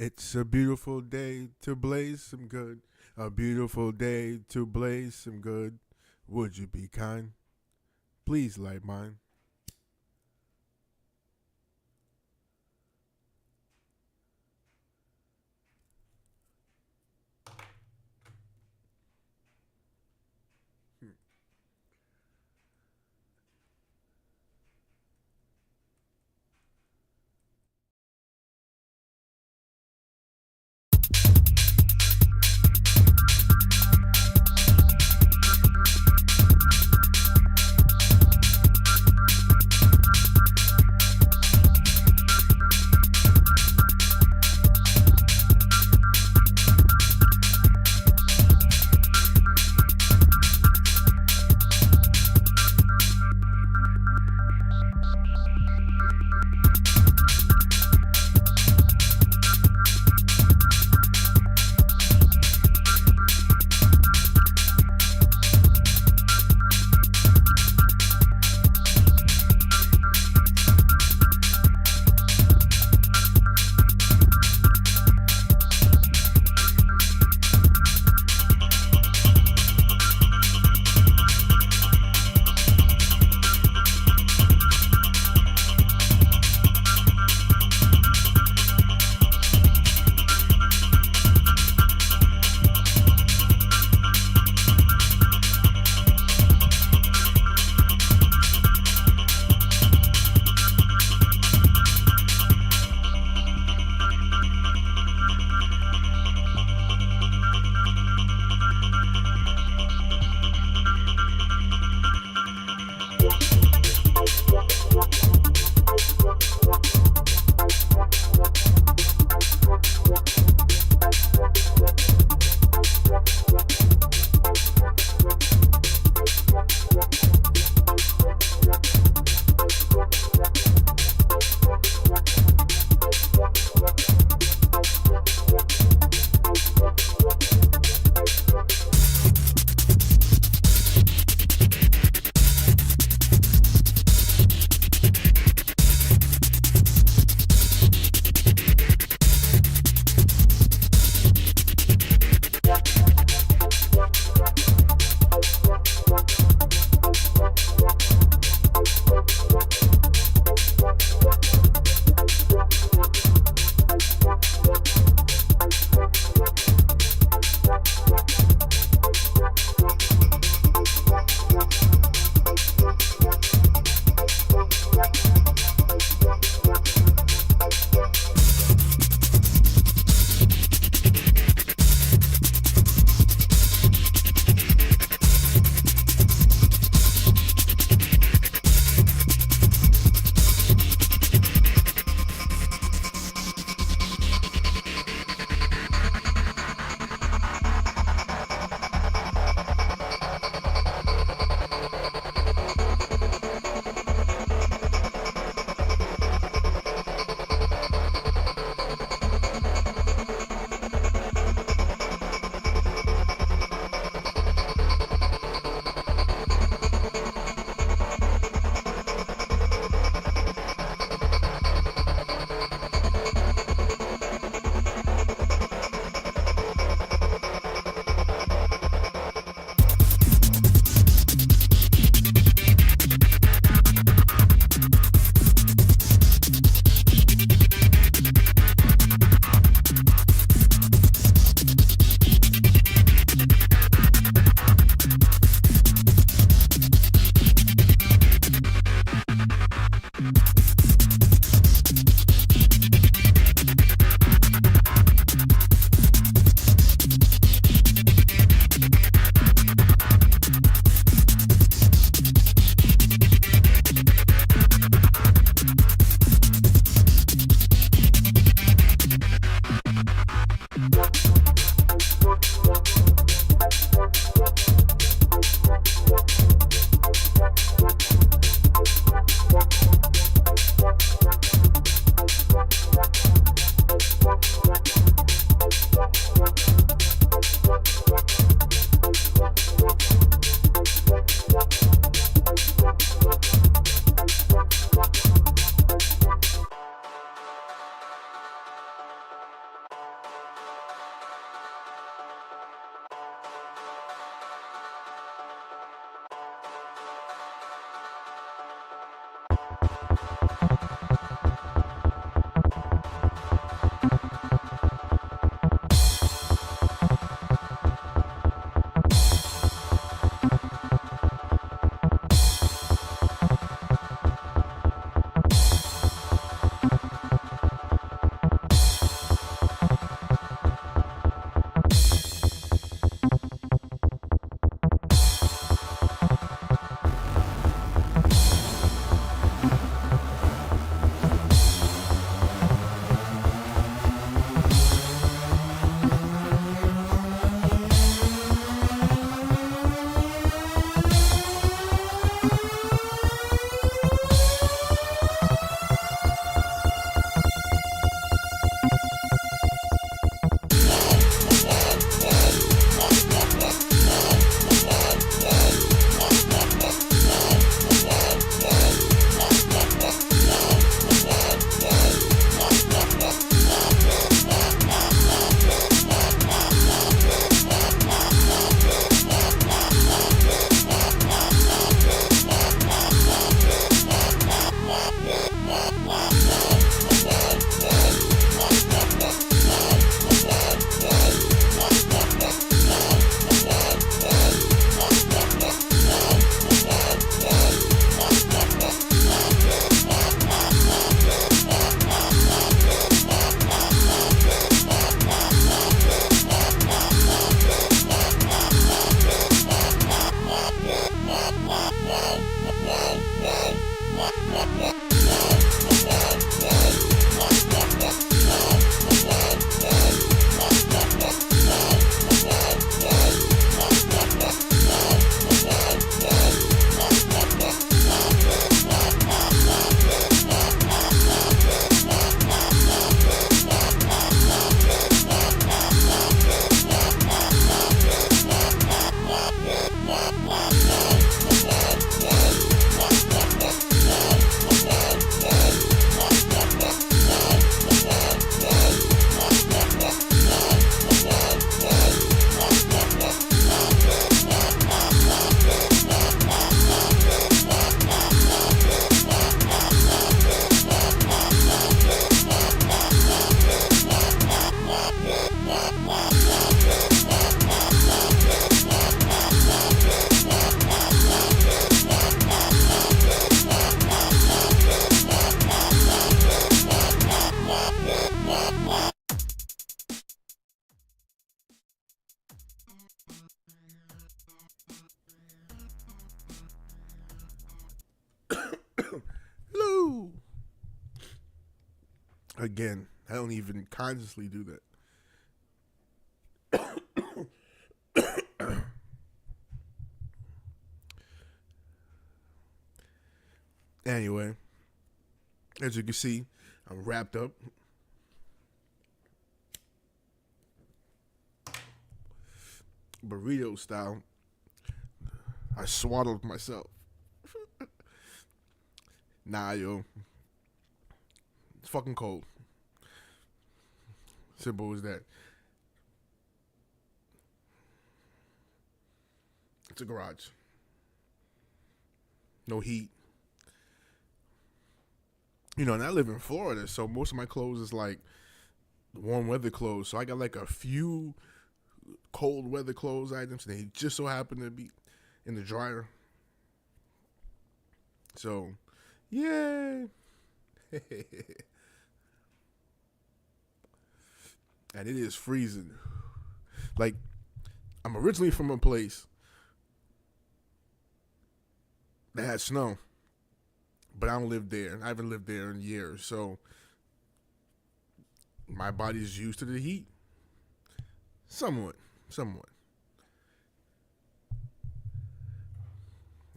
It's a beautiful day to blaze some good. A beautiful day to blaze some good. Would you be kind? Please light mine. Hello. Again, I don't even consciously do that. Anyway, as you can see, I'm wrapped up. Burrito style. I swaddled myself. Nah, yo. It's fucking cold. Simple as that. It's a garage. No heat. You know, and I live in Florida, so most of my clothes is like warm weather clothes. So I got like a few cold weather clothes items, and they just so happen to be in the dryer. So, yay. And it is freezing. Like, I'm originally from a place that had snow, but I don't live there. I haven't lived there in years, so my body's used to the heat. Somewhat.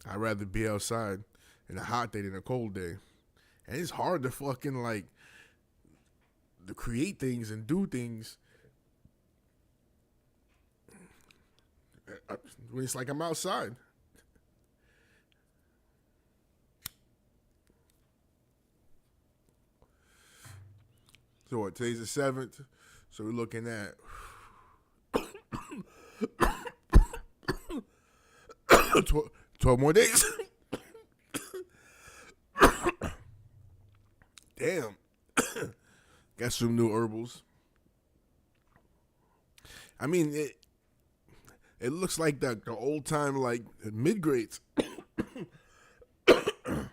I'd rather be outside in a hot day than a cold day. And it's hard to fucking like to create things and do things when it's like I'm outside. So what? Today's the 7th. So we're looking at 12 more days. Damn. Got some new herbals. I mean, it looks like the old time like mid grades, and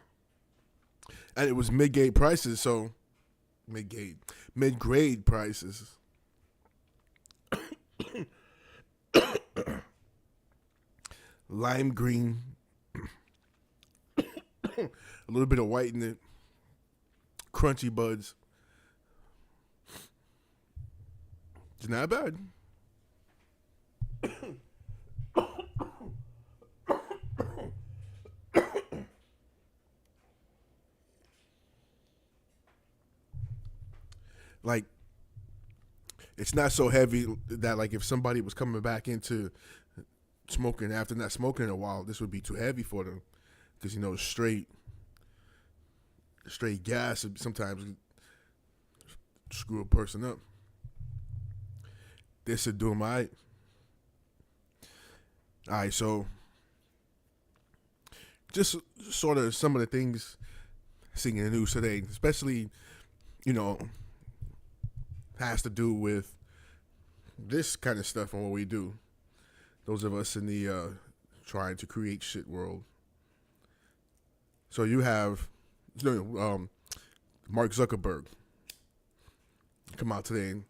it was mid grade prices. So mid grade prices. Lime green, a little bit of white in it, crunchy buds. It's not bad. Like, it's not so heavy that like if somebody was coming back into smoking after not smoking in a while, this would be too heavy for them because you know straight gas sometimes screw a person up. This would do them all right. All right, so just sort of some of the things seeing in the news today, especially, you know, has to do with this kind of stuff and what we do. Those of us in the trying to create shit world. So you have, Mark Zuckerberg come out today, and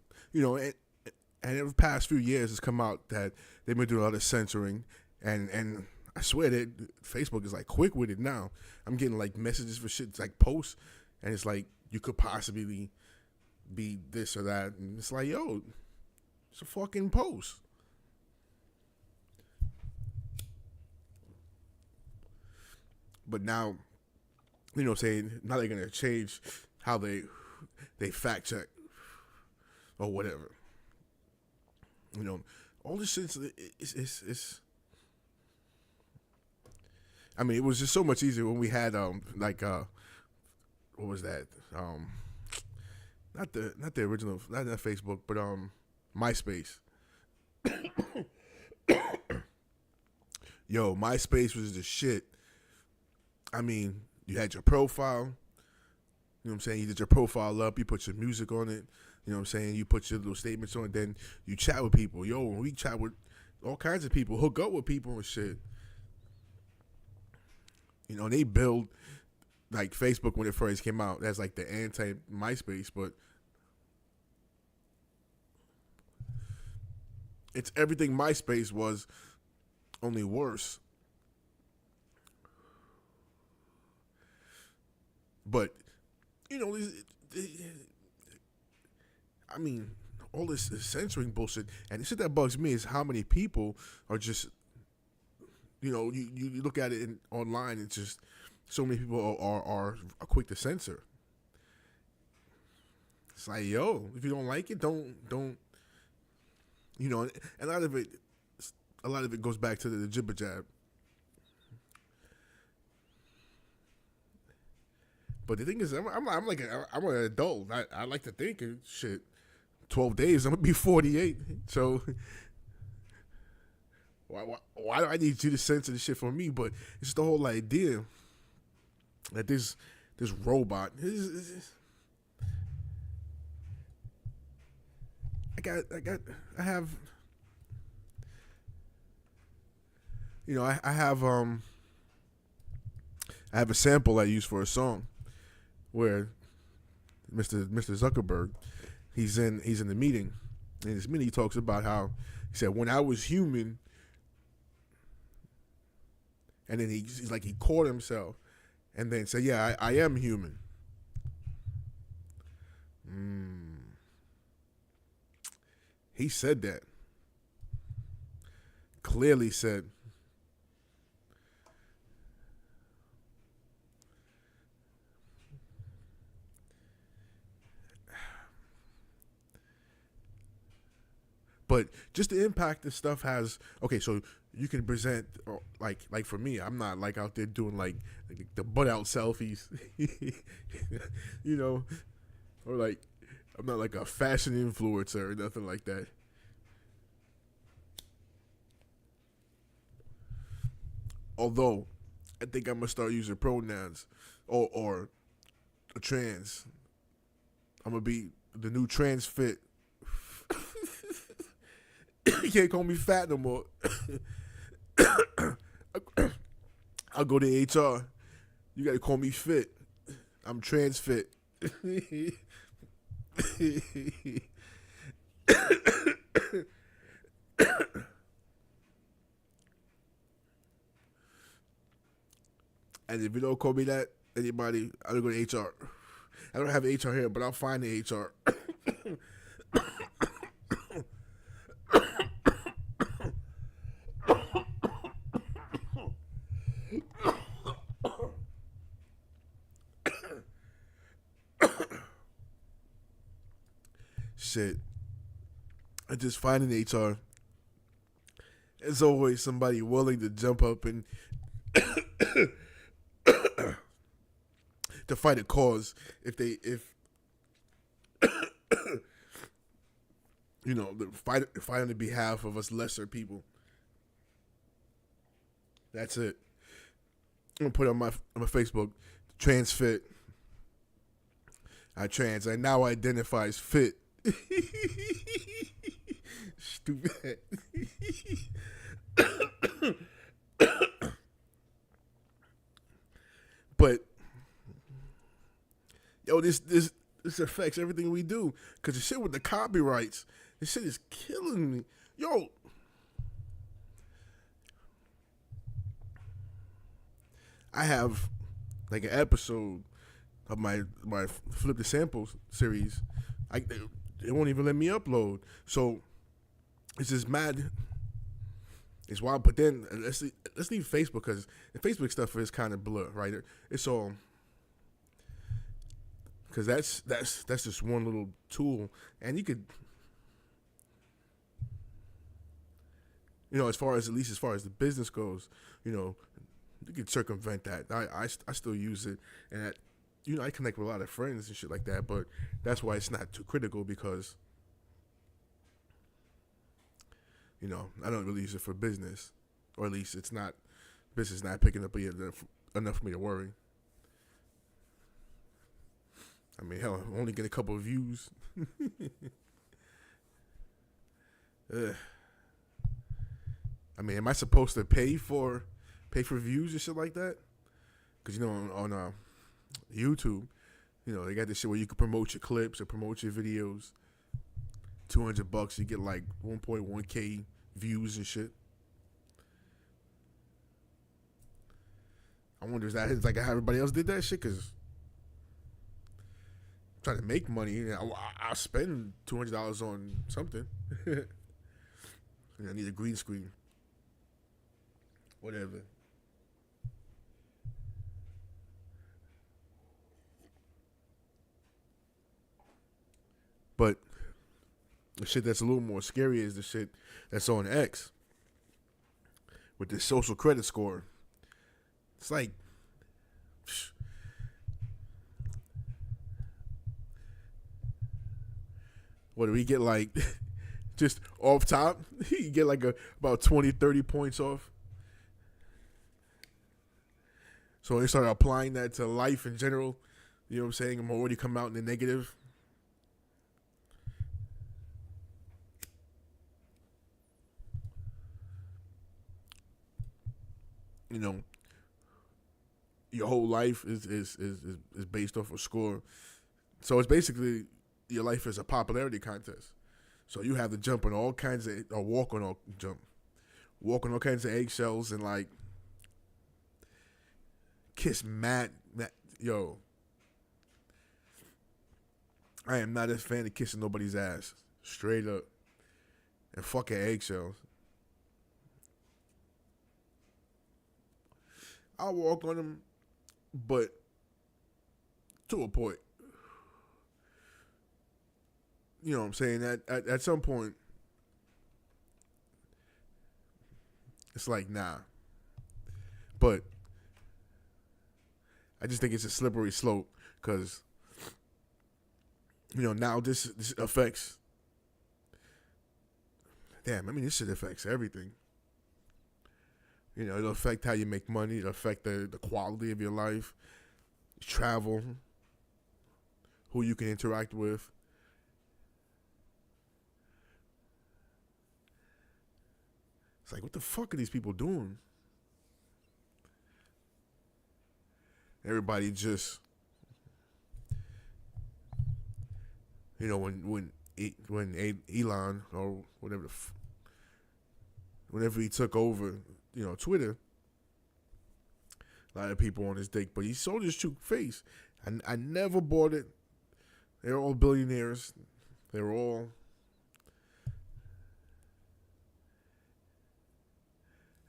and in the past few years, it's come out that they've been doing a lot of censoring, and I swear that Facebook is like quick with it now. I'm getting like messages for shit, like posts, and it's like you could possibly be this or that, and it's like, yo, it's a fucking post. But now, saying now they're gonna change how they fact check or whatever. All this shit is I mean, it was just so much easier when we had what was that? Not the original, not Facebook, but MySpace. Yo, MySpace was the shit. I mean, you had your profile. You know what I'm saying? You did your profile up. You put your music on it. You know what I'm saying? You put your little statements on it. Then you chat with people. Yo, we chat with all kinds of people. Hook up with people and shit. They build like Facebook when it first came out. That's like the anti-MySpace, but it's everything MySpace was, only worse. But I mean, all this censoring bullshit, and the shit that bugs me is how many people are just, you look at it online, it's just so many people are quick to censor. It's like, yo, if you don't like it, don't. And a lot of it goes back to the jibber jab. But the thing is, I'm an adult. I like to think, shit, 12 days, I'm gonna be 48. So why do I need you to censor the shit for me? But it's just the whole idea that this robot I have a sample I use for a song where Mr. Zuckerberg, he's in the meeting. In this meeting, he talks about how he said, when I was human, and then he's like, he caught himself and then said, yeah, I am human. He said that. Clearly said. But just the impact this stuff has. Okay, so you can present like for me, I'm not like out there doing like the butt out selfies, or like I'm not like a fashion influencer or nothing like that. Although I think I'm gonna start using pronouns or a trans. I'm gonna be the new trans fit. You can't call me fat no more. I'll go to HR. You gotta call me fit. I'm trans fit. And if you don't call me that, anybody, I don't go to HR. I don't have HR here, but I'll find the HR. Shit. I just find an HR. There's always somebody willing to jump up and to fight a cause if fight on the behalf of us lesser people. That's it. I'm gonna put it on my Facebook, trans fit. I now identify as fit. Stupid. But yo, this affects everything we do. Cause the shit with the copyrights, this shit is killing me. Yo, I have like an episode of my Flip the Samples series. They won't even let me upload. So it's just mad. It's wild. But then let's leave Facebook, because the Facebook stuff is kind of blur, right? It's all because that's just one little tool, and you could, as far as the business goes, you could circumvent that. I still use it, and I connect with a lot of friends and shit like that, but that's why it's not too critical, because I don't really use it for business, or at least business not picking up enough for me to worry. I mean, hell, I only get a couple of views. I mean, am I supposed to pay for views and shit like that? Because on YouTube, they got this shit where you can promote your clips or promote your videos. $200, you get like 1.1K views and shit. I wonder, is that like how everybody else did that shit? Because trying to make money. I'll spend $200 on something. And I need a green screen. Whatever. But the shit that's a little more scary is the shit that's on X with this social credit score. It's like, what do we get, like, just off top? You get like about 20, 30 points off. So they started applying that to life in general. You know what I'm saying? I'm already come out in the negative. You know, your whole life is based off a score. So it's basically your life is a popularity contest. So you have to jump on all kinds of, or walk on all kinds of eggshells and like kiss yo. I am not a fan of kissing nobody's ass, straight up, and fucking eggshells. I'll walk on them, but to a point. You know what I'm saying? At some point, it's like, nah. But I just think it's a slippery slope because, you know, now this affects, this shit affects everything. You know, it'll affect how you make money. It'll affect the quality of your life, travel, who you can interact with. It's like, what the fuck are these people doing? Everybody just, you know, when Elon or whatever, whenever he took over, you know, Twitter, a lot of people on his dick, but he sold his true face. I never bought it. They're all billionaires. They're all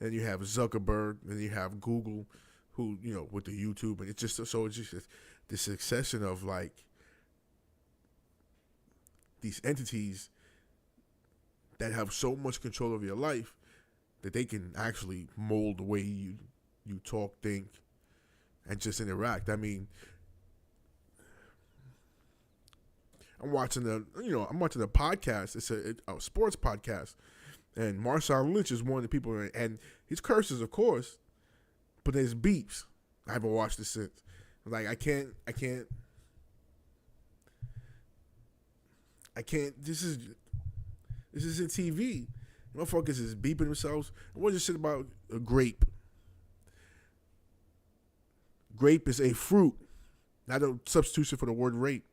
Then you have Zuckerberg, then you have Google, who, you know, with the YouTube, and it's just the succession of like these entities that have so much control of your life that they can actually mold the way you talk, think, and just interact. I mean, I'm watching the podcast. It's a sports podcast. And Marshawn Lynch is one of the people, and he's curses, of course, but there's beeps. I haven't watched it since. Like, I can't. This isn't TV. Motherfuckers is beeping themselves. What is shit about a grape? Grape is a fruit, not a substitution for the word rape.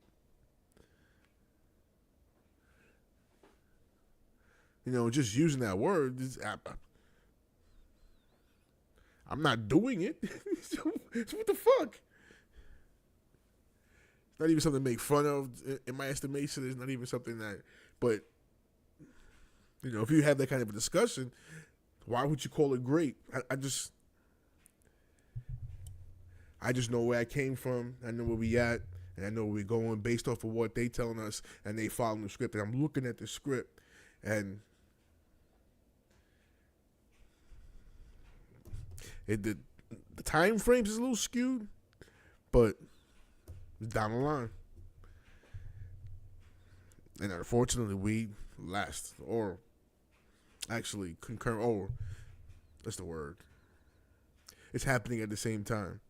You know, just using that word, I'm not doing it. So what the fuck? It's not even something to make fun of, in my estimation. It's not even something that, but, you know, if you have that kind of a discussion, why would you call it grape? I just know where I came from. I know where we at, and I know where we're going based off of what they telling us, and they following the script. And I'm looking at the script, and the time frames is a little skewed, but it's down the line. And unfortunately, we last, or actually concur, or that's the word. It's happening at the same time.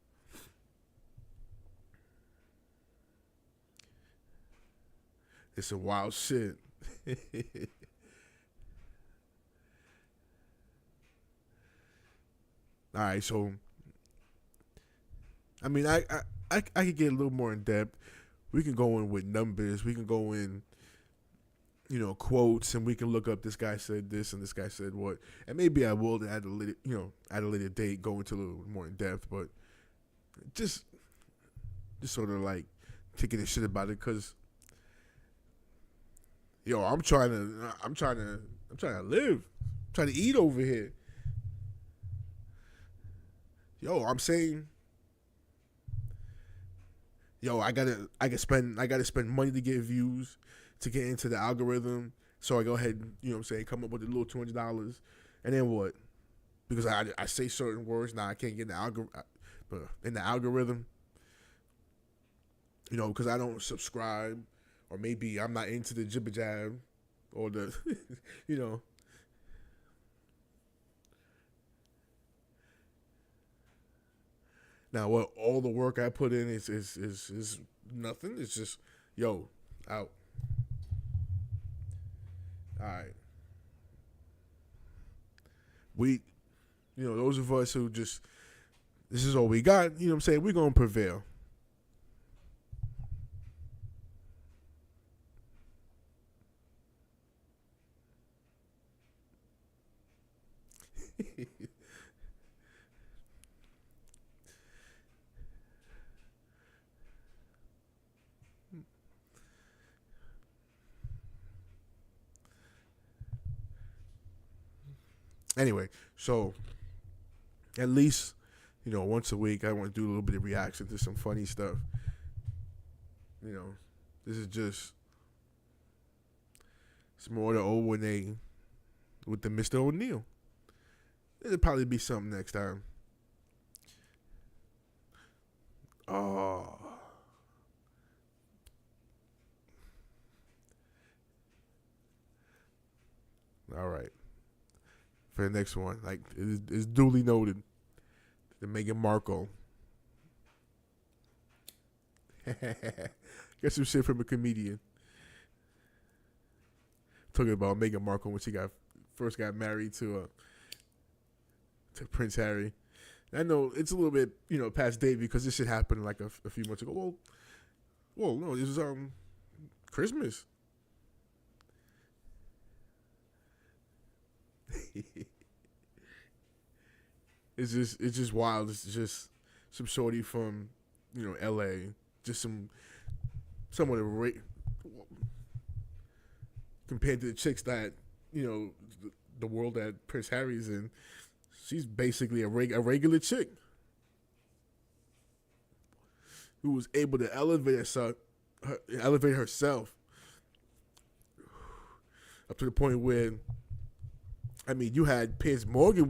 It's some wild shit. All right, so I mean, I could get a little more in depth. We can go in with numbers. We can go in, you know, quotes, and we can look up this guy said this and this guy said what. And maybe I will at a later date go into a little more in depth. But just sort of like taking a shit about it because, yo, I'm trying to live, I'm trying to eat over here. Yo, I'm saying, yo, I gotta spend money to get views, to get into the algorithm. So I go ahead and, you know what I'm saying, come up with a little $200, and then what? Because I say certain words, now I can't get in the algorithm. You know, because I don't subscribe, or maybe I'm not into the jibber jab, or the, you know. Now, what all the work I put in is nothing. It's just, yo, out. All right. We, you know, those of us who just, this is all we got, you know what I'm saying, we're going to prevail. Anyway, so at least, you know, once a week I want to do a little bit of reaction to some funny stuff. You know, this is just, it's more the old when they, with the Mr. O'Neal. It'll probably be something next time. Oh. All right. For the next one, like, it's duly noted, the Meghan Markle. Get some shit from a comedian. Talking about Meghan Markle when she first got married to Prince Harry. I know it's a little bit, you know, past date because this shit happened like a few months ago. Well, no, this was Christmas. It's just wild. It's just some shorty from, you know, L.A. Just somewhat of compared to the chicks that, you know, the world that Prince Harry's in. She's basically a regular chick who was able to elevate herself up to the point where, I mean, you had Piers Morgan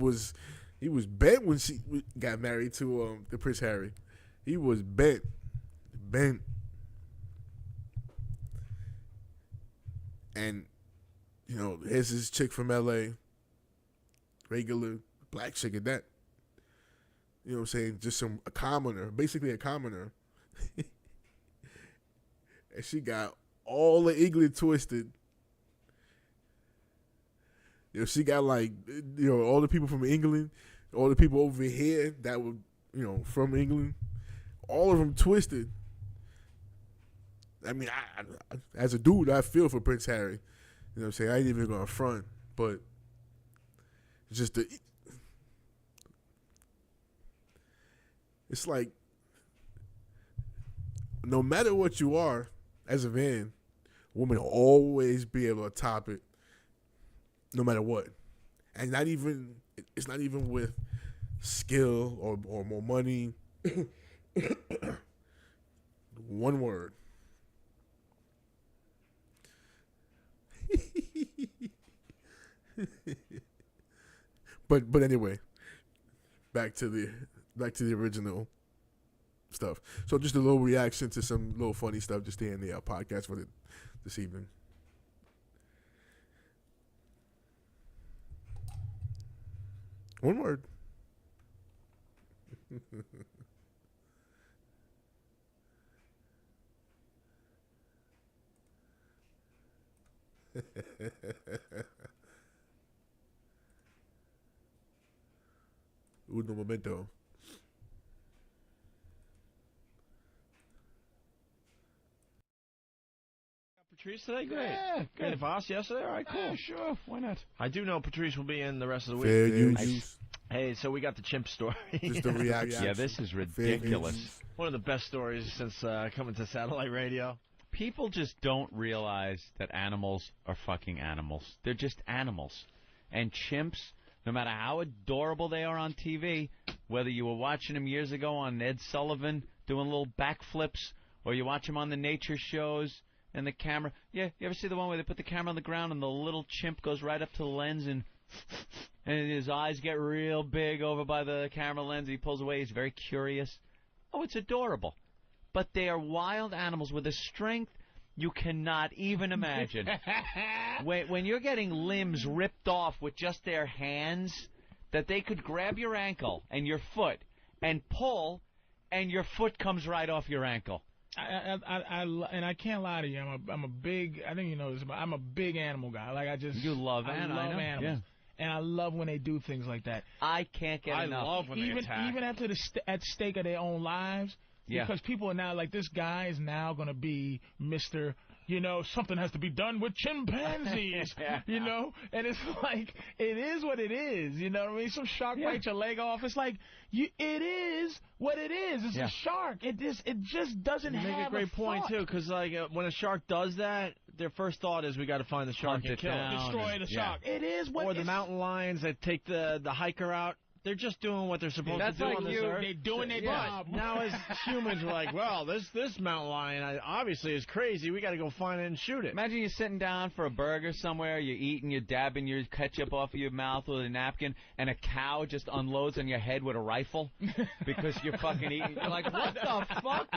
he was bent when she got married to the Prince Harry. He was bent. And, you know, here's this chick from L.A., regular black chick at that. You know what I'm saying? Just a commoner, basically a commoner. And she got all the England twisted. You know, she got like, you know, all the people from England, all the people over here that were, you know, from England, all of them twisted. I mean, I as a dude, I feel for Prince Harry. You know what I'm saying? I ain't even going to front, but it's just it's like, no matter what you are as a man, women will always be able to top it, no matter what. And it's not even with skill or more money. One word. But anyway, back to the original stuff. So just a little reaction to some little funny stuff just to end the podcast for this evening. One word. Uno momento. Patrice today? Great. Yeah, Great. Voss yesterday? All right, cool. Yeah, sure. Why not? I do know Patrice will be in the rest of the week. Fair use. Hey, so we got the chimp story. Just the reaction. Yeah, this is ridiculous. One of the best stories since coming to satellite radio. People just don't realize that animals are fucking animals. They're just animals. And chimps, no matter how adorable they are on TV, whether you were watching them years ago on Ed Sullivan doing little backflips, or you watch them on the nature shows and the camera. Yeah, you ever see the one where they put the camera on the ground and the little chimp goes right up to the lens and his eyes get real big over by the camera lens. He pulls away. He's very curious. Oh, it's adorable. But they are wild animals with a strength you cannot even imagine. when you're getting limbs ripped off with just their hands, that they could grab your ankle and your foot and pull, and your foot comes right off your ankle. And I can't lie to you. I'm a big. I think you know this, but I'm a big animal guy. Like You love animals. I love animals. Yeah. And I love when they do things like that. I can't get enough. I love when they attack. Even after at stake of their own lives. Yeah. Because people are now like, this guy is now going to be Mr. You know, something has to be done with chimpanzees, you know? And it's like, it is what it is, you know what I mean? Some shark bites your leg off. It's like, it is what it is. It's a shark. It just doesn't You have make a great point, thought. too, because like, when a shark does that, their first thought is we got to find the shark Hunt and it kill down. it. Destroy the shark. It is what Or the mountain lions that take the hiker out. They're just doing what they're supposed to do like on this you. earth. They're doing their job. Now as humans, we're like, well, this mountain lion obviously is crazy. We got to go find it and shoot it. Imagine you're sitting down for a burger somewhere, you're eating, you're dabbing your ketchup off of your mouth with a napkin, and a cow just unloads on your head with a rifle because you're fucking eating. You're like, what the fuck?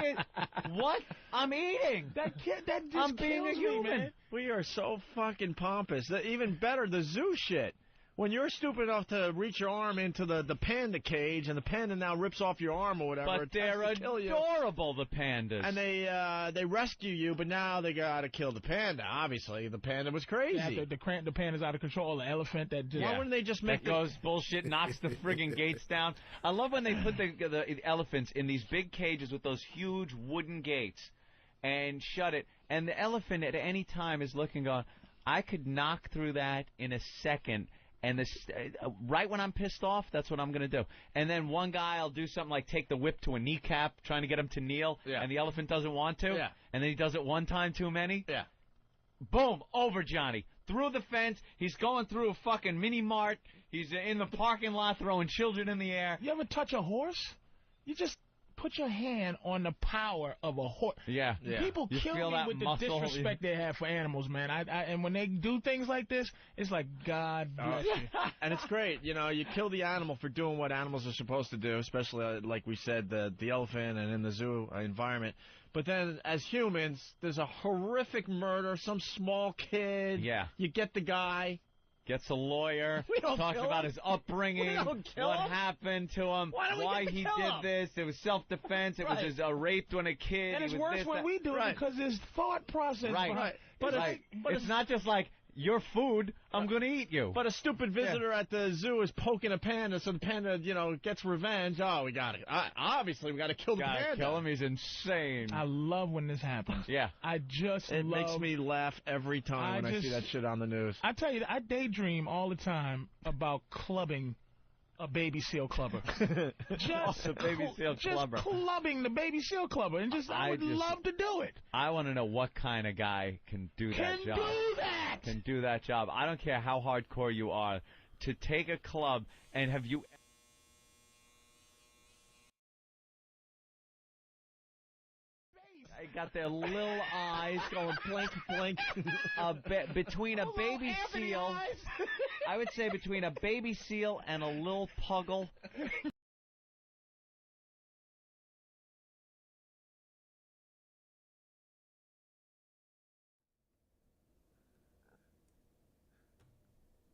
What? I'm eating. That just I'm being kills a me, human. man. We are so fucking pompous. Even better, the zoo shit. When you're stupid enough to reach your arm into the panda cage and the panda now rips off your arm or whatever, But it they're tries to kill you. adorable, the pandas. And they rescue you, but now they got to kill the panda. Obviously, the panda was crazy. Yeah, the panda's out of control. The elephant that just... Why wouldn't they just make that goes bullshit, knocks the friggin' gates down. I love when they put the elephants in these big cages with those huge wooden gates and shut it. And the elephant at any time is looking, going, I could knock through that in a second. And right when I'm pissed off, that's what I'm going to do. And then one guy will do something like take the whip to a kneecap, trying to get him to kneel, and the elephant doesn't want to. Yeah. And then he does it one time too many. Yeah. Boom, over Johnny. Through the fence. He's going through a fucking mini-mart. He's in the parking lot throwing children in the air. You ever touch a horse? You just put your hand on the power of a horse. Yeah. People You kill feel me that with the muscle. disrespect they have for animals, man. And when they do things like this, it's like, God bless you. And it's great, you know, you kill the animal for doing what animals are supposed to do, especially, like we said, the elephant and in the zoo environment. But then, as humans, there's a horrific murder, some small kid. Yeah. You get the guy. Gets a lawyer, We don't talks kill about him. his upbringing, We don't kill what him. happened to him, Why don't we why get to he kill did him? this. It was self-defense. It was Right. his raped when a kid. And it's he was worse this, when that. we do Right. it because there's thought process. Right. behind- But Right. but It's not just like, your food, I'm going to eat you. But a stupid visitor at the zoo is poking a panda, so the panda, you know, gets revenge. Oh, we got it. Obviously, we got to kill the Gotta panda. kill him. He's insane. I love when this happens. Yeah. I just It love... makes me laugh every time when I see that shit on the news. I tell you, I daydream all the time about clubbing a baby seal clubber. Just A baby seal clubber. Just clubbing the baby seal clubber, and I would love to do it. I want to know what kind of guy can do that Can job. do that. Can do that job. I don't care how hardcore you are. To take a club and have you... I got their little eyes going blink, blink. Between a baby seal, I would say between a baby seal and a little puggle.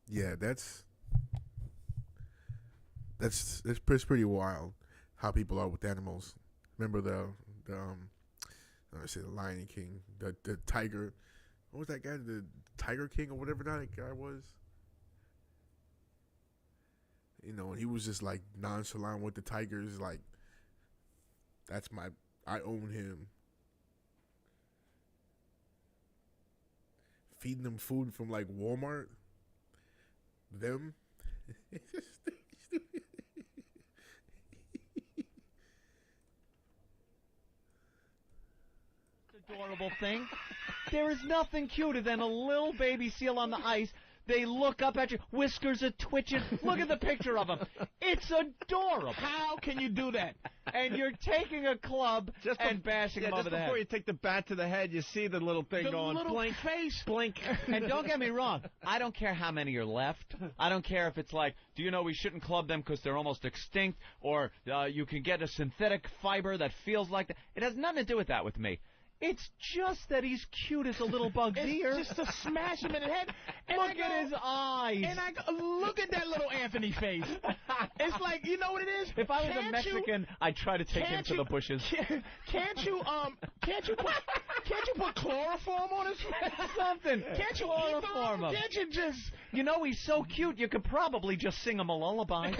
Yeah, that's pretty wild how people are with animals. Remember I say the Lion King, the tiger. What was that guy? The Tiger King or whatever that guy was. You know, and he was just like nonchalant with the tigers. Like, I own him. Feeding them food from like Walmart. Them. adorable thing. There is nothing cuter than a little baby seal on the ice. They look up at you, whiskers are twitching. Look at the picture of them. It's adorable. How can you do that? And you're taking a club and bashing them over just the head. before you take the bat to the head, you see the little thing The going little blink, face. blink. And don't get me wrong, I don't care how many are left. I don't care if it's like, do you know we shouldn't club them because they're almost extinct, or you can get a synthetic fiber that feels like that. It has nothing to do with that with me. It's just that he's cute as a little bug's ear. It's just to smash him in the head. And Look at his eyes. And I go, look at that little Anthony face. It's like, you know what it is? If I was a Mexican, I'd try to take him to the bushes. Can't you put chloroform on his face? Something. Can't you Chloroform him? Can't you just... You know, he's so cute, you could probably just sing him a lullaby,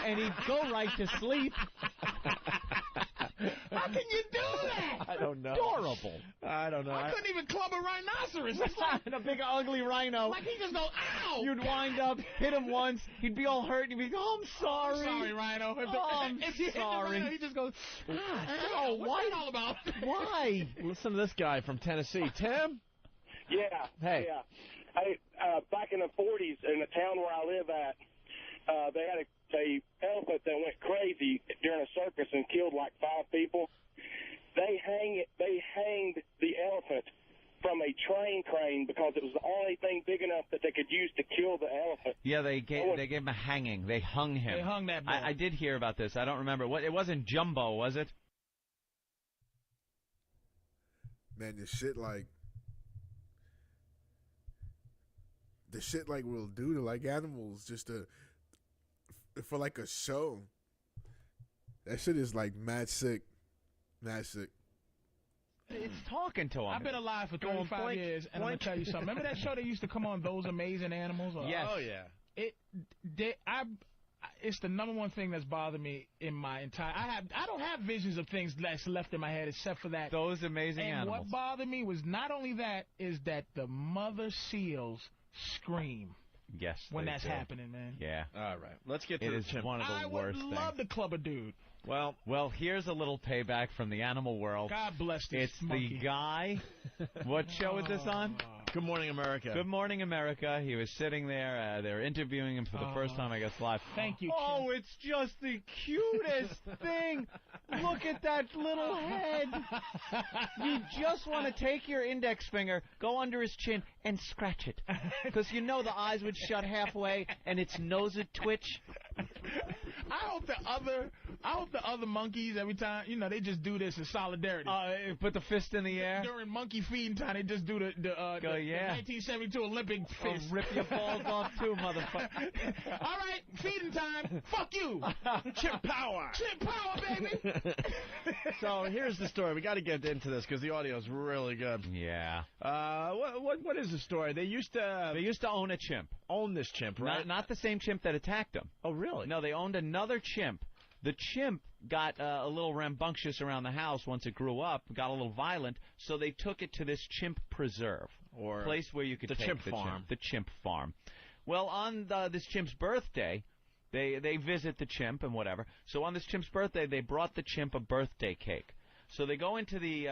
and he'd go right to sleep. How can you do that? I don't know. Adorable. I don't know. I couldn't even club a rhinoceros. It's like, And a big ugly rhino. like he just goes, ow! You'd wind up, hit him once, he'd be all hurt, and you'd be, oh, I'm sorry. Sorry, Rhino. I'm If you hit the sorry. Rhino, he just goes, Oh, what's that all about? Why? Listen to this guy from Tennessee. Tim? Yeah. Hey. Yeah. Hey, back in the 40s, in the town where I live at, they had a elephant that went crazy during a circus and killed like 5 people. They hanged the elephant from a train crane because it was the only thing big enough that they could use to kill the elephant. Yeah, they gave him a hanging. They hung him. They hung that boy. I did hear about this. I don't remember. It wasn't Jumbo, was it? Man, the shit like we'll do to like animals just for like a show. That shit is like mad sick. Mad sick. It's talking to him. I've been alive for Going 35 blink, years, and I'm going blink. to tell you something. Remember that show that used to come on, Those Amazing Animals? Yes. Oh, yeah. It's the number one thing that's bothered me in my entire... I don't have visions of things that's left in my head except for that. Those amazing and animals. what bothered me was not only that, is that the mother seals scream Yes. when they that's do. happening, man. Yeah. All right. Let's get to It the is chimp. one of the I would worst love things. to club a dude. Well, Well, here's a little payback from the animal world. God bless this It's monkey. the guy. What show is this on? Good Morning America. Good Morning America. He was sitting there. They were interviewing him for the first time, I guess, live. Thank you, Oh, Kim. it's just the cutest thing. Look at that little head. You just want to take your index finger, go under his chin, and scratch it. Because you know the eyes would shut halfway, and its nose would twitch. I hope the other monkeys, every time, they just do this in solidarity. Put the fist in the air. During monkey feeding time, they just do the yeah. 1972 Olympic Or fist. rip your balls off, too, motherfucker. All right, feeding time. Fuck you. Chimp power. Chimp power, baby. So here's the story. We got to get into this because the audio is really good. Yeah. What is the story? They used to own a chimp. own this chimp, right? Not the same chimp that attacked them. Oh, really? No, they owned another chimp. The chimp got a little rambunctious around the house once it grew up, got a little violent, so they took it to this chimp preserve, Or place where you could the take chimp the farm. The chimp farm. Well, on this chimp's birthday, they visit the chimp and whatever. So on this chimp's birthday, they brought the chimp a birthday cake. So they go into the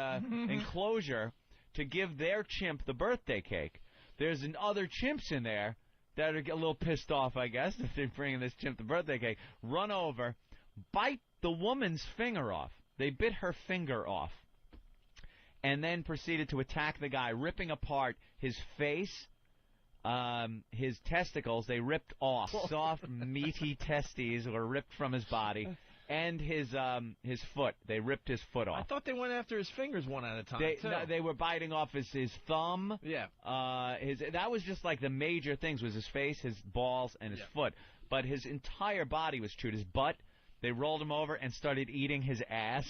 enclosure to give their chimp the birthday cake. There's other chimps in there that are a little pissed off, I guess, that they're bringing this chimp the birthday cake. Run over, bite the woman's finger off. They bit her finger off. And then proceeded to attack the guy, ripping apart his face, his testicles. They ripped off. Soft, meaty testes were ripped from his body. And his foot. They ripped his foot I off. thought they went after his fingers one at a time. too. They were biting off his thumb. Yeah. That was just like the major things, was his face, his balls, and his foot. But his entire body was chewed. His butt, they rolled him over and started eating his ass.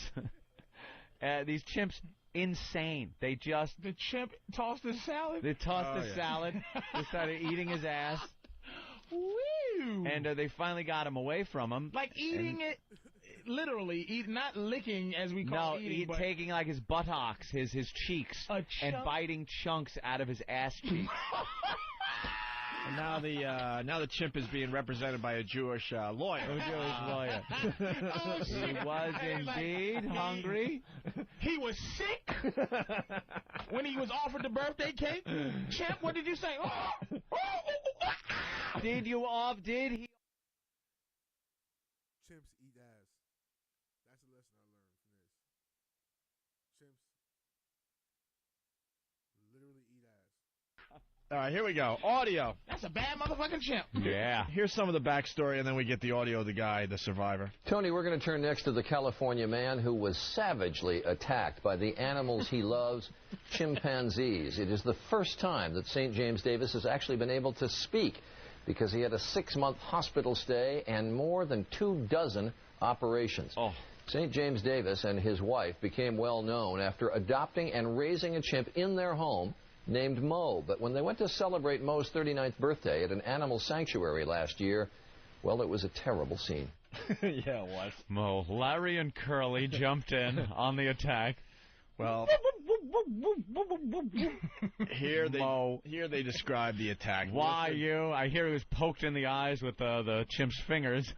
These chimps, insane. They just... The chimp tossed the salad. They tossed the salad. They started eating his ass. Woo! And they finally got him away from him. Like eating it, literally, not licking as we call No, eating, but taking like his buttocks, his cheeks, A and chunk? biting chunks out of his ass cheeks. Now the chimp is being represented by a Jewish lawyer. Oh, He shit. was indeed hungry. He was sick when he was offered the birthday cake. Chimp, what did you say? Did he? Chimps eat ass. That's a lesson I learned from this. Chimps literally eat ass. All right, here we go. Audio. That's a bad motherfucking chimp. Yeah. Here's some of the backstory, and then we get the audio of the guy, the survivor. Tony, we're going to turn next to the California man who was savagely attacked by the animals he loves, chimpanzees. It is the first time that St. James Davis has actually been able to speak because he had a 6-month hospital stay and more than 24 operations. Oh. St. James Davis and his wife became well known after adopting and raising a chimp in their home named Mo. But when they went to celebrate Mo's 39th birthday at an animal sanctuary last year, well, it was a terrible scene. Yeah, it was. Mo, Larry and Curly jumped in on the attack. Well, here they describe the attack. Why you? I hear he was poked in the eyes with the chimp's fingers.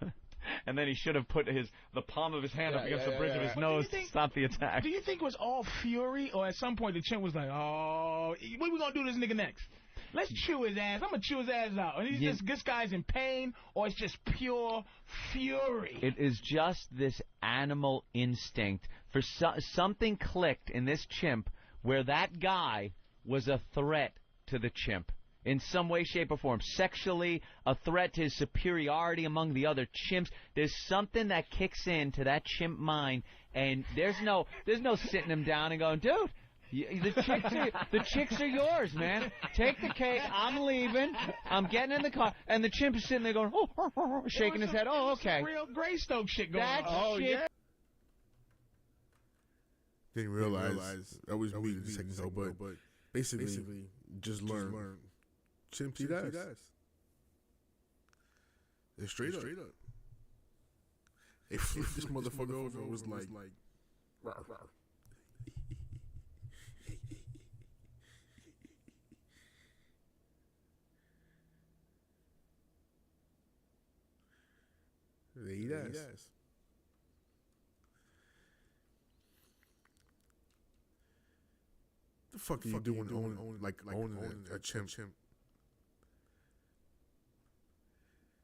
And then he should have put the palm of his hand up against the bridge of his nose to stop the attack. Do you think it was all fury, or at some point the chimp was like, oh, what we going to do to this nigga next? Let's chew his ass. I'm going to chew his ass out. And he's just, this guy's in pain, or it's just pure fury. It is just this animal instinct. For something clicked in this chimp where that guy was a threat to the chimp. In some way, shape, or form. Sexually, a threat to his superiority among the other chimps. There's something that kicks into that chimp mind, and there's no sitting him down and going, dude, the chicks are yours, man. Take the cake. I'm leaving. I'm getting in the car. And the chimp is sitting there going, shaking his head. Oh, okay. Real Greystoke shit going on. Oh, yeah. Didn't realize that was me a second ago, but basically just learn. Chimps eat ass. They're straight up. They flipped this motherfucker over and was like rawr, rawr. They eat ass. The fuck are you doing owning a chimp?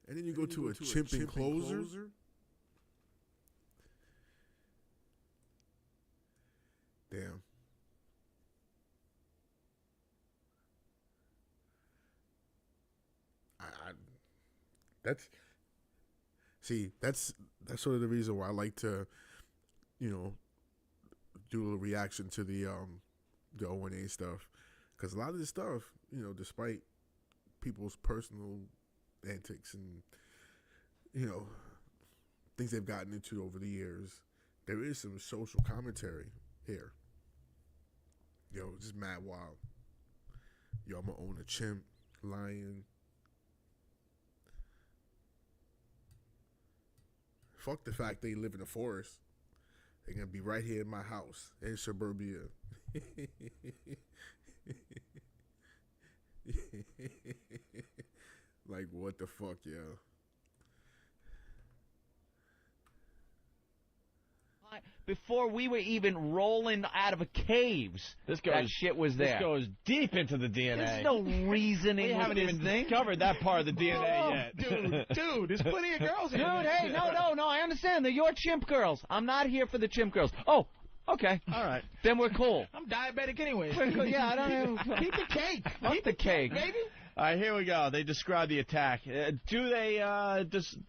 And then you go to a chimp enclosure? Damn. That's sort of the reason why I like to, do a little reaction to the O&A stuff, because a lot of this stuff, despite people's personal antics and things they've gotten into over the years, there is some social commentary here. Just mad wild. I'm gonna own a chimp, lion. Fuck the fact they live in the forest. They're gonna be right here in my house in suburbia. Like, what the fuck, yo? Before we were even rolling out of caves, that shit was there. This goes deep into the DNA. There's no reasoning. We haven't even discovered that part of the DNA yet. Dude, there's plenty of girls in there. Dude, hey, no, I understand. They're your chimp girls. I'm not here for the chimp girls. Oh, okay. All right. Then we're cool. I'm diabetic anyway. Yeah, I don't know. Keep the cake. Keep the cake. Baby. All right, here we go. They describe the attack. Do they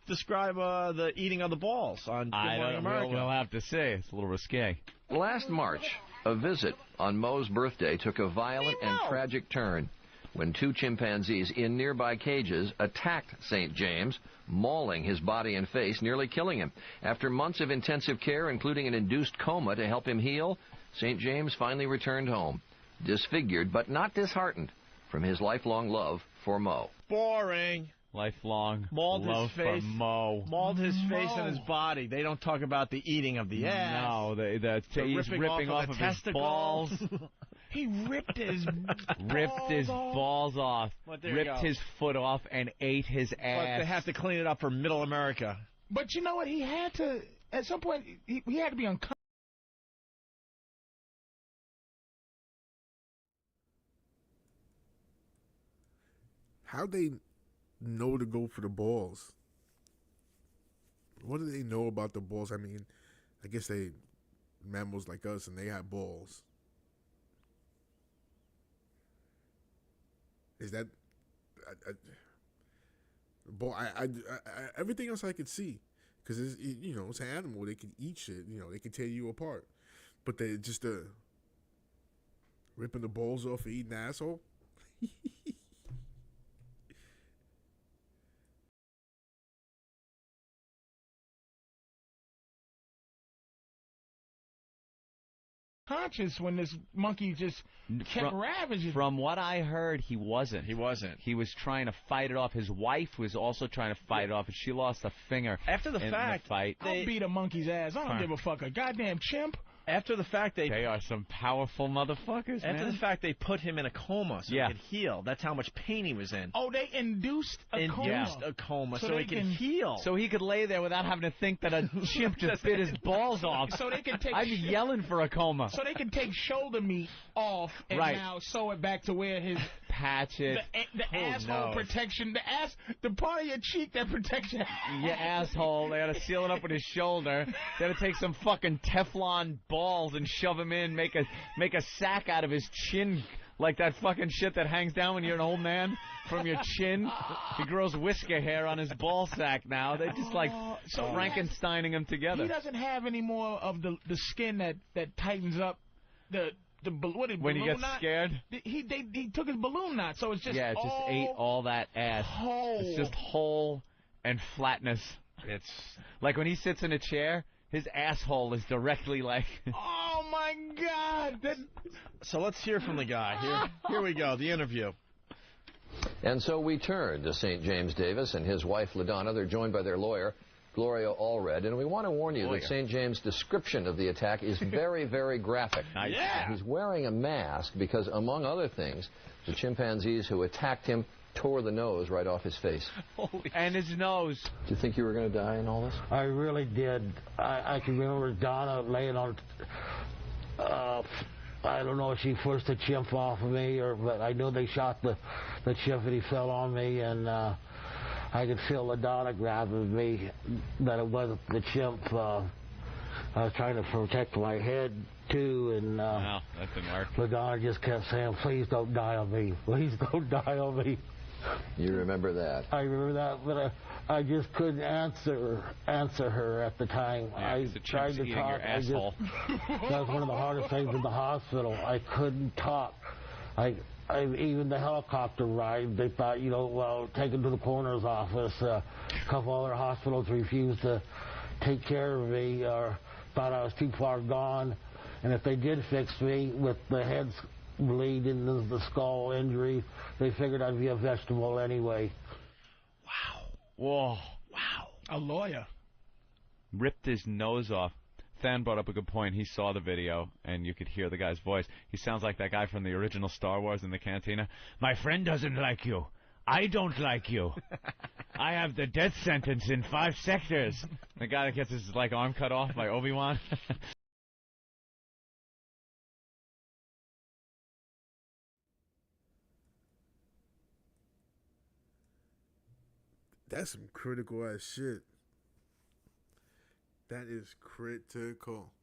describe the eating of the balls on Good Morning America? We'll have to say. It's a little risque. Last March, a visit on Mo's birthday took a violent and tragic turn when 2 chimpanzees in nearby cages attacked St. James, mauling his body and face, nearly killing him. After months of intensive care, including an induced coma to help him heal, St. James finally returned home, disfigured but not disheartened from his lifelong love for Mo. Boring. Lifelong Mauled love his face. for Mo. Mauled his face and his body. They don't talk about the eating of the ass. No, he's ripping off of his balls. He ripped his balls off, Well, there you ripped go. his foot off, and ate his But ass. they have to clean it up for Middle America. But you know what? He had to, at some point, he had to be unconscious. How they know to go for the balls? What do they know about the balls? I mean, I guess they mammals like us, and they have balls. Is that ball? Everything else I could see, because it's it's an animal. They can eat shit. They can tear you apart. But they just ripping the balls off and eating the asshole. Conscious when this monkey just kept ravaging. From what I heard, he wasn't. He wasn't. He was trying to fight it off. His wife was also trying to fight it off, and she lost a finger. After the in fact, the fight. I'll beat a monkey's ass. I don't give a fuck. A goddamn chimp. After the fact, They are some powerful motherfuckers, After man. the fact, they put him in a coma so he could heal. That's how much pain he was in. Oh, they induced a coma. Induced a coma so they he can heal. So he could lay there without having to think that a chimp just bit his balls off. So they can take. I'd be yelling for a coma. So they can take shoulder meat off and now sew it back to where his patch it. The asshole protection, the part of your cheek that protects your asshole. They had to seal it up with his shoulder. They had to take some fucking Teflon balls and shove him in, make a sack out of his chin, like that fucking shit that hangs down when you're an old man from your chin. He grows whisker hair on his ball sack now. They just like Frankensteining him together. He doesn't have any more of the skin that tightens up when he gets scared. He took his balloon knot, so it's just it just ate all that ass. Whole. It's just whole and flatness. It's like when he sits in a chair, his asshole is directly like. Oh my God! So let's hear from the guy. Here we go. The interview. And so we turn to St. James Davis and his wife, LaDonna. They're joined by their lawyer, Gloria Allred. And we want to warn you that St. James' description of the attack is very, very graphic. Yeah. He's wearing a mask because, among other things, the chimpanzees who attacked him tore the nose right off his face. And his nose. Do you think you were going to die in all this? I really did. I can remember Donna laying on. I don't know if she forced the chimp off of me, but I know they shot the chimp and he fell on me, and I could feel LaDonna grabbing me, that it wasn't the chimp. I was trying to protect my head, too, and no, that didn't work. LaDonna just kept saying, "Please don't die on me. Please don't die on me." You remember that? I remember that, but I just couldn't answer her at the time. I tried to talk. That was one of the hardest things in the hospital. I couldn't talk. Even the helicopter ride, they thought, take him to the coroner's office. A couple other hospitals refused to take care of me or thought I was too far gone. And if they did fix me with the head bleed into the skull injury, they figured I'd be a vegetable anyway. Wow. Whoa. Wow. A lawyer. Ripped his nose off. Than brought up a good point. He saw the video, and you could hear the guy's voice. He sounds like that guy from the original Star Wars in the cantina. My friend doesn't like you. I don't like you. I have the death sentence in 5 sectors. The guy that gets his arm cut off by Obi-Wan. That's some critical ass shit. That is critical.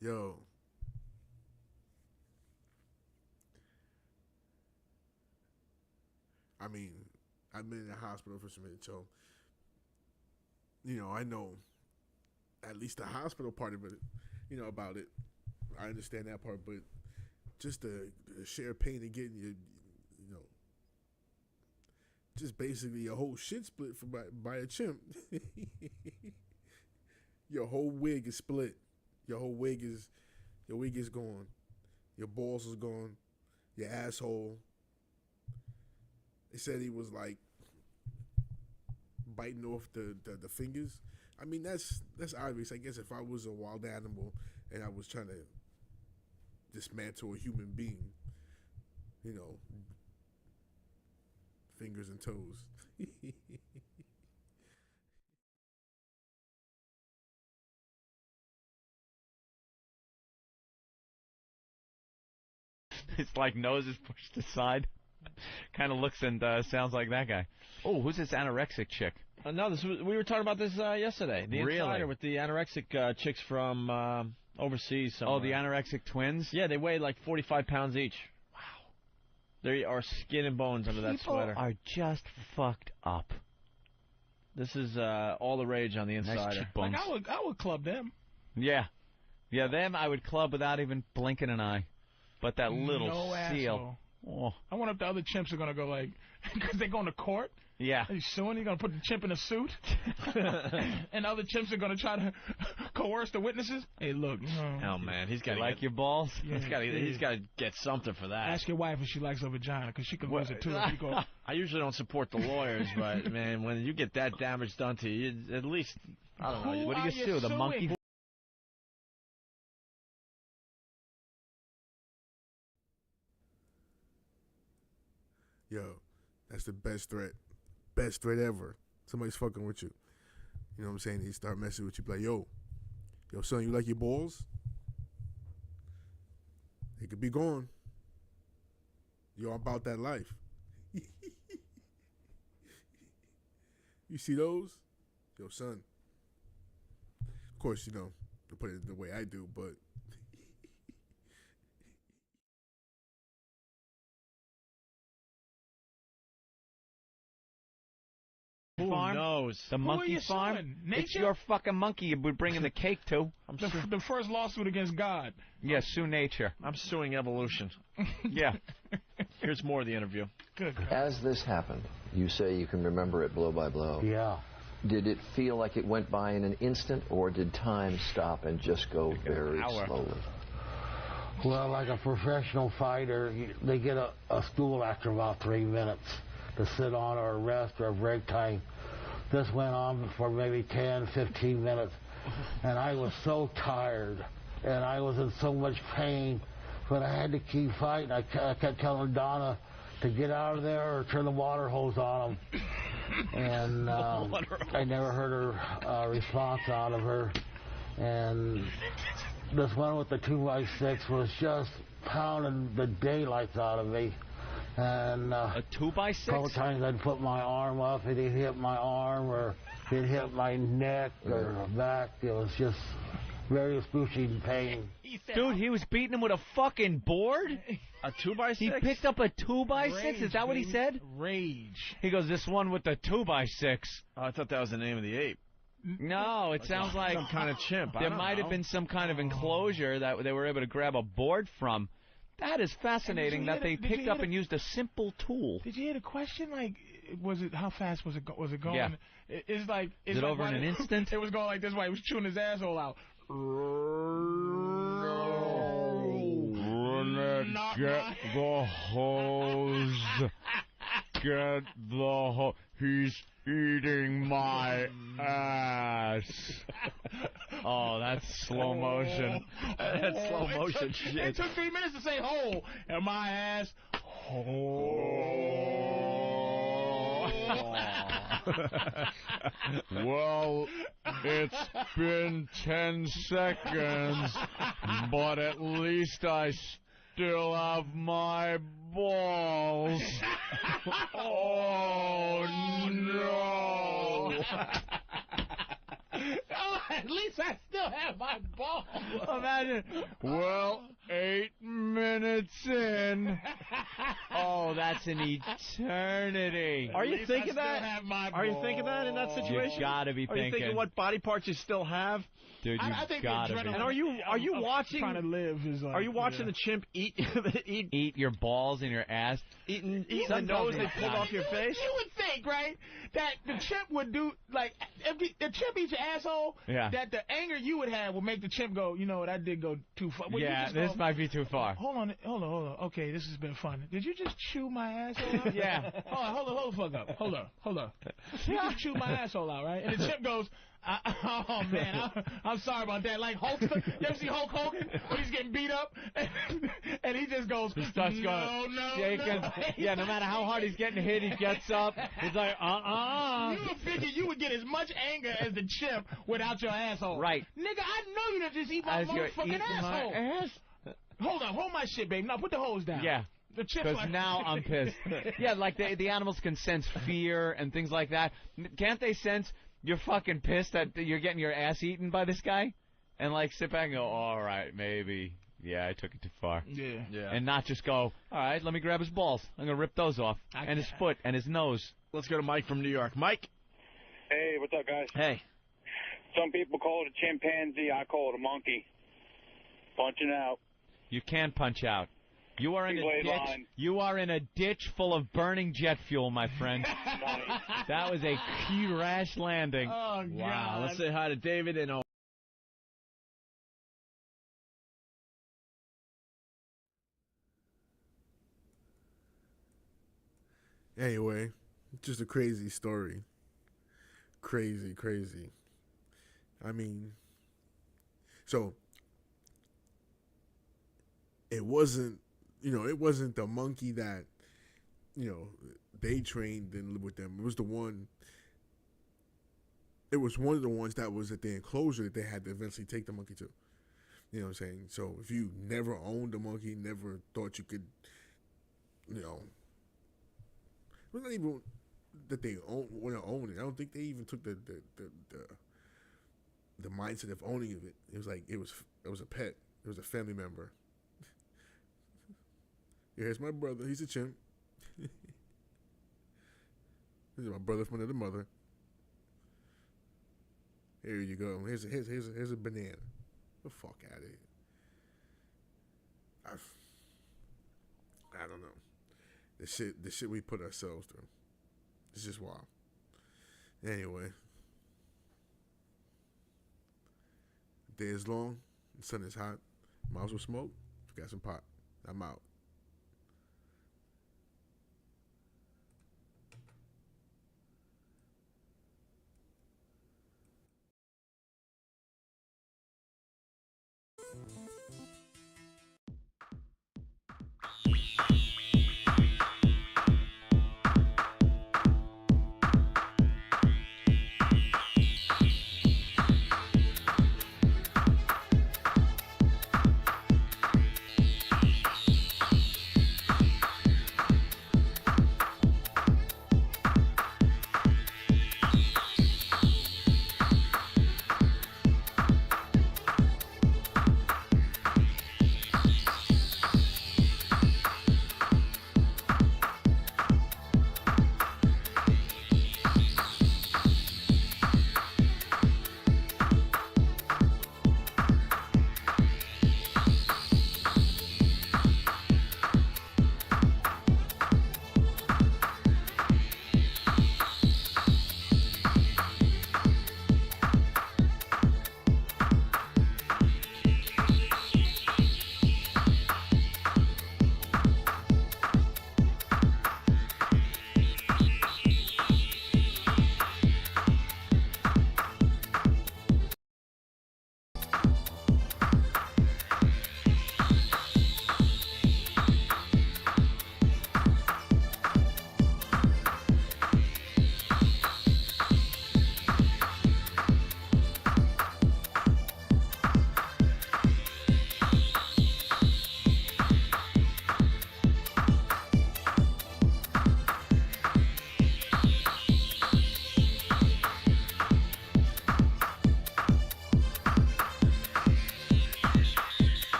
Yo. I mean, I've been in the hospital for some minute, so I know at least the hospital part of it, about it. I understand that part, but just the sheer pain of getting your, just basically your whole shit split by a chimp. Your whole wig is split. Your wig is gone. Your balls is gone. Your asshole. They said he was like biting off the fingers. I mean, that's obvious. I guess if I was a wild animal and I was trying to dismantle a human being. You know, fingers and toes. It's like nose is pushed aside. Kind of looks and sounds like that guy. Oh, who's this anorexic chick? No, we were talking about this yesterday. The Insider with the anorexic chicks from overseas somewhere. Oh, the anorexic twins? Yeah, they weigh like 45 pounds each. Wow. They are skin and bones under that sweater. People are just fucked up. This is all the rage on the Insider. Nice cheekbones. Like I would club them. Yeah. Yeah, them I would club without even blinking an eye. But that little seal. Oh. I wonder if the other chimps are going to go like, because they're going to court. Yeah. Are you suing? You're going to put the chimp in a suit? And other chimps are going to try to coerce the witnesses? Hey, look. Oh, man. He's got to like your balls? Yeah, he's got to get something for that. Ask your wife if she likes her vagina, because she can lose it, too. If you go. I usually don't support the lawyers, but, man, when you get that damage done to you, at least, I don't know. What do you sue? The monkey? Yo, that's the best threat. Best threat ever. Somebody's fucking with you. You know what I'm saying? He start messing with you. Be like, yo, son, you like your balls? They could be gone. You're about that life. You see those? Yo, son. Of course, you know, to put it the way I do, but... Who knows? The monkey farm? It's your fucking monkey you would bring in the cake to. The first lawsuit against God. Yeah, sue nature. I'm suing evolution. Yeah. Here's more of the interview. Good. As this happened, you say you can remember it blow by blow. Yeah. Did it feel like it went by in an instant, or did time stop and just go very slowly? Well, like a professional fighter, they get a stool after about 3 minutes to sit on or rest or break time. This went on for maybe 10, 15 minutes, and I was so tired, and I was in so much pain, but I had to keep fighting. I kept telling Donna to get out of there or turn the water hose on them, and I never heard a response out of her, and this one with the 2x6 was just pounding the daylights out of me. And a 2x6? A couple times I'd put my arm up, it'd hit my arm, or it'd hit my neck or back. It was just very excruciating pain. Dude, he was beating him with a fucking board? A 2x6? He picked up a 2x6? Is that what he said? Rage. He goes, this one with the 2x6. Oh, I thought that was the name of the ape. No, it sounds like some kind of chimp. There might have been some kind of enclosure that they were able to grab a board from. That is fascinating that they picked up and used a simple tool. Did you hear the question? Like, was it how fast was it going? Yeah. It's like is it over in an instant? It was going like this way. He was chewing his asshole out. Get the hose. Get the hose. He's eating my ass. Oh, that's slow motion. That's slow motion shit. It took 3 minutes to say hole. And my ass. Well, it's been 10 seconds, but at least I still have my balls. Oh, no. Oh, at least I still have my balls. Imagine. Well, 8 minutes in. Oh, that's an eternity. Are you thinking that? Are you thinking that in that situation? You gotta be thinking. Are you thinking what body parts you still have? Dude, you gotta be. And are you watching? Trying to live is like, are you watching the chimp eat your balls in your ass? Eating the nose they pulled off your face? You would think, right, that the chimp would do, like, if the chimp eats your asshole, that the anger you would have would make the chimp go, you know what, I did go too far. Well, yeah, this might be too far. Hold on. Okay, this has been fun. Did you just chew my asshole out? Yeah. Hold the fuck up. Hold on. You just chewed my asshole out, right? And the chimp goes, Oh man, I'm sorry about that. Like Hulkster, you ever see Hulk Hogan when he's getting beat up, and he just goes, starts going, no matter how hard he's getting hit, he gets up. He's like, You would figure you would get as much anger as the chimp without your asshole. Right. Nigga, I know you done just eat my motherfucking asshole. Hold on, hold my shit, babe. Now put the hose down. Yeah. Because now I'm pissed. Yeah, like the animals can sense fear and things like that. Can't they sense you're fucking pissed that you're getting your ass eaten by this guy? And like sit back and go, all right, maybe. Yeah, I took it too far. Yeah. And not just go, all right, let me grab his balls. I'm going to rip those off. And his foot and his nose. Let's go to Mike from New York. Mike? Hey, what's up, guys? Hey. Some people call it a chimpanzee. I call it a monkey. Punching out. You can punch out. You are in a ditch. Line. You are in a ditch full of burning jet fuel, my friend. That was a crash landing. Oh, God. Wow. Let's say hi to David and Anyway, just a crazy story. Crazy. I mean, so it wasn't the monkey that, they trained and lived with them. It was one of the ones that was at the enclosure that they had to eventually take the monkey to. You know what I'm saying? So if you never owned a monkey, never thought you could, it was not even that they want to own it. I don't think they even took the mindset of owning of it. It was like it was a pet. It was a family member. Here's my brother. He's a chimp. This is my brother from another mother. Here you go. Here's a banana. Get the fuck out of here. I don't know. The shit we put ourselves through. It's just wild. Anyway. Day is long. The sun is hot. Might as well smoke. Got some pot. I'm out.